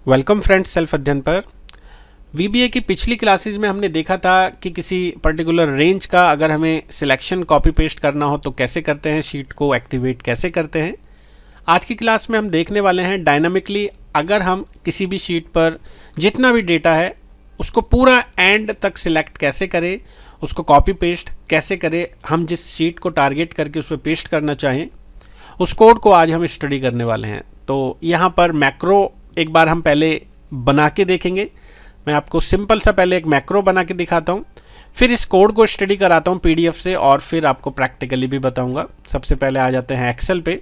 Welcome friends self अध्ययन पर। VBA की पिछली क्लासेस में हमने देखा था कि किसी पर्टिकुलर रेंज का अगर हमें सिलेक्शन कॉपी पेस्ट करना हो तो कैसे करते हैं, शीट को एक्टिवेट कैसे करते हैं। आज की क्लास में हम देखने वाले हैं डायनामिकली अगर हम किसी भी शीट पर जितना भी डेटा है उसको पूरा एंड तक सिलेक्ट कैसे करें, उसको कॉपी पेस्ट कैसे करें। हम जिस शीट को टारगेट करके उस पर पेस्ट करना चाहें उस कोड को आज हम स्टडी करने वाले हैं। तो यहाँ पर मैक्रो एक बार हम पहले बना के देखेंगे। मैं आपको सिंपल सा पहले एक मैक्रो बना के दिखाता हूँ, फिर इस कोड को स्टडी कराता हूँ पीडीएफ से और फिर आपको प्रैक्टिकली भी बताऊँगा। सबसे पहले आ जाते हैं एक्सेल पे।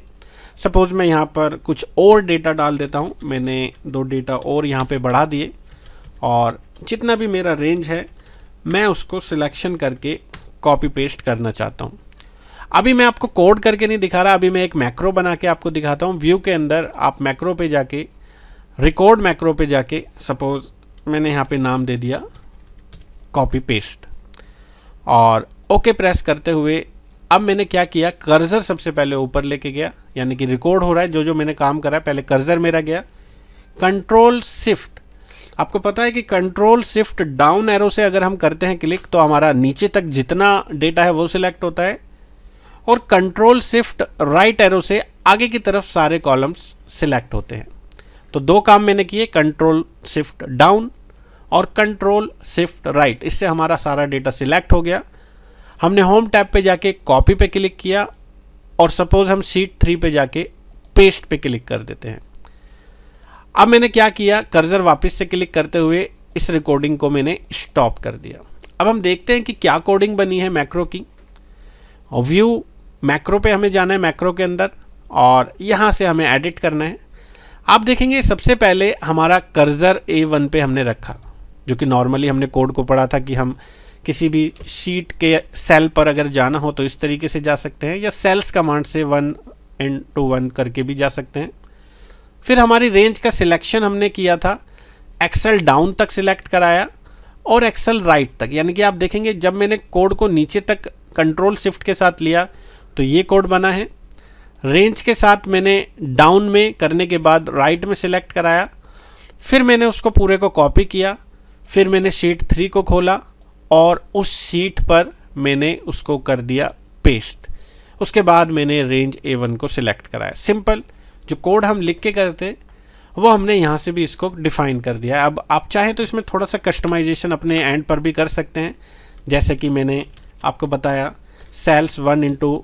सपोज़ मैं यहाँ पर कुछ और डेटा डाल देता हूँ। मैंने 2 डेटा और यहाँ पे बढ़ा दिए और जितना भी मेरा रेंज है मैं उसको सिलेक्शन करके कॉपी पेस्ट करना चाहता हूँ। अभी मैं आपको कोड करके नहीं दिखा रहा, अभी मैं एक मैक्रो बना के आपको दिखाता हूँ। व्यू के अंदर आप मैक्रो पे जाके, रिकॉर्ड मैक्रो पे जाके, सपोज़ मैंने यहाँ पे नाम दे दिया कॉपी पेस्ट और ओके प्रेस करते हुए अब मैंने क्या किया, कर्सर सबसे पहले ऊपर लेके गया, यानी कि रिकॉर्ड हो रहा है जो मैंने काम करा है। पहले कर्सर मेरा गया, कंट्रोल शिफ्ट, आपको पता है कि कंट्रोल शिफ्ट डाउन एरो से अगर हम करते हैं क्लिक तो हमारा नीचे तक जितना डेटा है वो सिलेक्ट होता है, और कंट्रोल शिफ्ट राइट एरो से आगे की तरफ सारे कॉलम्स सिलेक्ट होते हैं। तो 2 काम मैंने किए, कंट्रोल शिफ्ट डाउन और कंट्रोल शिफ्ट राइट। इससे हमारा सारा डेटा सिलेक्ट हो गया। हमने होम टैब पे जाके कॉपी पे क्लिक किया और सपोज हम शीट 3 पे जाके पेस्ट पे क्लिक कर देते हैं। अब मैंने क्या किया, कर्सर वापस से क्लिक करते हुए इस रिकॉर्डिंग को मैंने स्टॉप कर दिया। अब हम देखते हैं कि क्या कोडिंग बनी है मैक्रो की। व्यू मैक्रो पे हमें जाना है, मैक्रो के अंदर, और यहाँ से हमें एडिट करना है। आप देखेंगे सबसे पहले हमारा कर्सर A1 पे हमने रखा, जो कि नॉर्मली हमने कोड को पढ़ा था कि हम किसी भी शीट के सेल पर अगर जाना हो तो इस तरीके से जा सकते हैं, या सेल्स कमांड से 1 into 1 करके भी जा सकते हैं। फिर हमारी रेंज का सिलेक्शन हमने किया था, एक्सेल डाउन तक सिलेक्ट कराया और एक्सेल राइट तक, यानी कि आप देखेंगे जब मैंने कोड को नीचे तक कंट्रोल शिफ्ट के साथ लिया तो ये कोड बना है। रेंज के साथ मैंने डाउन में करने के बाद राइट में सिलेक्ट कराया, फिर मैंने उसको पूरे को कॉपी किया, फिर मैंने शीट 3 को खोला और उस शीट पर मैंने उसको कर दिया पेस्ट। उसके बाद मैंने रेंज A1 को सिलेक्ट कराया। सिंपल जो कोड हम लिख के करते वो हमने यहाँ से भी इसको डिफ़ाइन कर दिया। अब आप चाहें तो इसमें थोड़ा सा कस्टमाइजेशन अपने एंड पर भी कर सकते हैं, जैसे कि मैंने आपको बताया सेल्स 1 into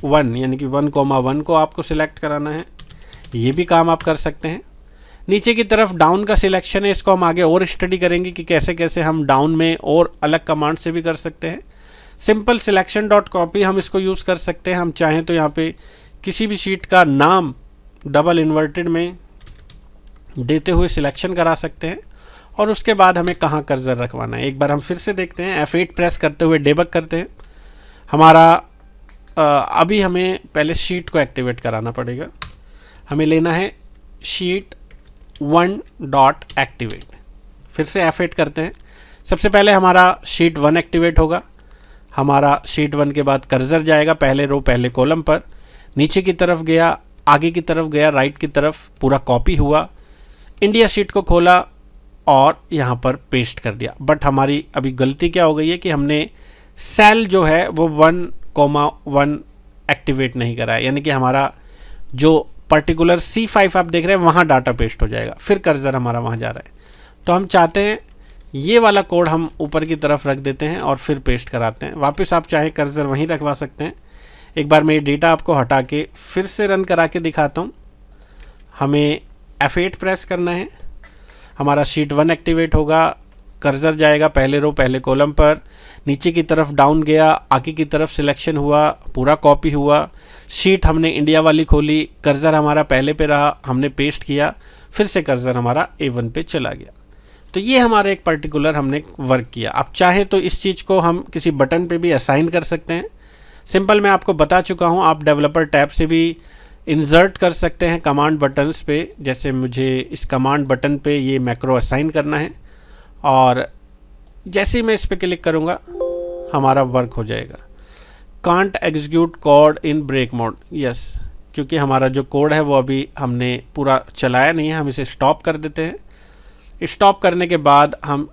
1 यानी कि 1,1 को आपको सिलेक्ट कराना है, ये भी काम आप कर सकते हैं। नीचे की तरफ डाउन का सिलेक्शन है, इसको हम आगे और स्टडी करेंगे कि कैसे कैसे हम डाउन में और अलग कमांड से भी कर सकते हैं। सिंपल सिलेक्शन डॉट कॉपी हम इसको यूज़ कर सकते हैं। हम चाहें तो यहाँ पे किसी भी शीट का नाम डबल इन्वर्टेड में देते हुए सिलेक्शन करा सकते हैं, और उसके बाद हमें कहाँ कर्सर रखवाना है एक बार हम फिर से देखते हैं। F8 प्रेस करते हुए डेबग करते हैं। हमारा अभी हमें पहले शीट को एक्टिवेट कराना पड़ेगा। हमें लेना है शीट 1 डॉट एक्टिवेट, फिर से F8 करते हैं। सबसे पहले हमारा शीट 1 एक्टिवेट होगा। हमारा शीट 1 के बाद कर्सर जाएगा पहले रो पहले कॉलम पर, नीचे की तरफ गया, आगे की तरफ गया, राइट की तरफ, पूरा कॉपी हुआ, इंडिया शीट को खोला और यहाँ पर पेस्ट कर दिया। बट हमारी अभी गलती क्या हो गई है कि हमने सेल जो है वो 1,1 एक्टिवेट नहीं करा है, यानी कि हमारा जो पर्टिकुलर C5 आप देख रहे हैं वहाँ डाटा पेस्ट हो जाएगा, फिर कर्सर हमारा वहाँ जा रहा है। तो हम चाहते हैं ये वाला कोड हम ऊपर की तरफ रख देते हैं और फिर पेस्ट कराते हैं। वापस आप चाहें कर्सर वहीं रखवा सकते हैं। एक बार मैं ये डेटा आपको हटा के फिर से रन करा के दिखाता हूँ। हमें F8 प्रेस करना है, हमारा शीट 1 एक्टिवेट होगा, कर्सर जाएगा पहले रो पहले कॉलम पर, नीचे की तरफ डाउन गया, आगे की तरफ सिलेक्शन हुआ, पूरा कॉपी हुआ, शीट हमने इंडिया वाली खोली, कर्सर हमारा पहले पे रहा, हमने पेस्ट किया, फिर से कर्सर हमारा A1 पे चला गया। तो ये हमारा एक पर्टिकुलर हमने वर्क किया। आप चाहें तो इस चीज़ को हम किसी बटन पे भी असाइन कर सकते हैं। सिंपल मैं आपको बता चुका हूँ, आप डेवलपर टैब से भी इंसर्ट कर सकते हैं कमांड बटन्स पे। जैसे मुझे इस कमांड बटन पे ये मैक्रो असाइन करना है और जैसे ही मैं इस पर क्लिक करूँगा हमारा वर्क हो जाएगा। Can't execute code in break mode, yes क्योंकि हमारा जो कोड है वो अभी हमने पूरा चलाया नहीं है, हम इसे स्टॉप कर देते हैं। स्टॉप करने के बाद हम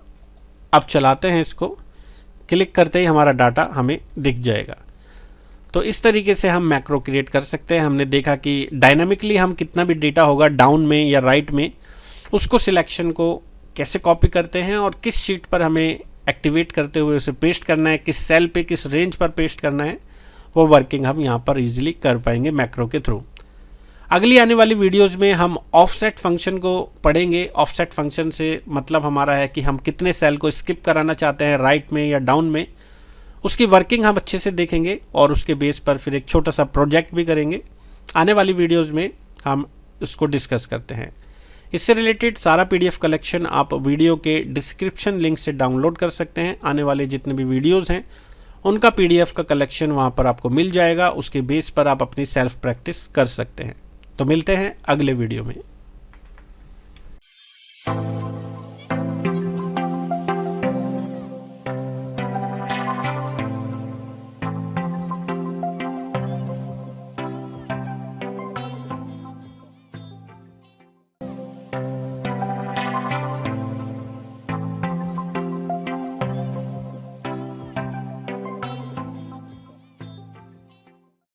अब चलाते हैं इसको, क्लिक करते ही हमारा डाटा हमें दिख जाएगा। तो इस तरीके से हम मैक्रो क्रिएट कर सकते हैं। हमने देखा कि डायनामिकली हम कितना भी डेटा होगा डाउन में या राइट में, उसको सिलेक्शन को कैसे कॉपी करते हैं और किस शीट पर हमें एक्टिवेट करते हुए उसे पेस्ट करना है, किस सेल पे किस रेंज पर पेस्ट करना है, वो वर्किंग हम यहाँ पर इजीली कर पाएंगे मैक्रो के थ्रू। अगली आने वाली वीडियोस में हम ऑफसेट फंक्शन को पढ़ेंगे। ऑफसेट फंक्शन से मतलब हमारा है कि हम कितने सेल को स्किप कराना चाहते हैं राइट में या डाउन में, उसकी वर्किंग हम अच्छे से देखेंगे और उसके बेस पर फिर एक छोटा सा प्रोजेक्ट भी करेंगे। आने वाली वीडियोस में हम उसको डिस्कस करते हैं। इससे रिलेटेड सारा पीडीएफ कलेक्शन आप वीडियो के डिस्क्रिप्शन लिंक से डाउनलोड कर सकते हैं। आने वाले जितने भी वीडियोस हैं उनका पीडीएफ का कलेक्शन वहाँ पर आपको मिल जाएगा। उसके बेस पर आप अपनी सेल्फ प्रैक्टिस कर सकते हैं। तो मिलते हैं अगले वीडियो में।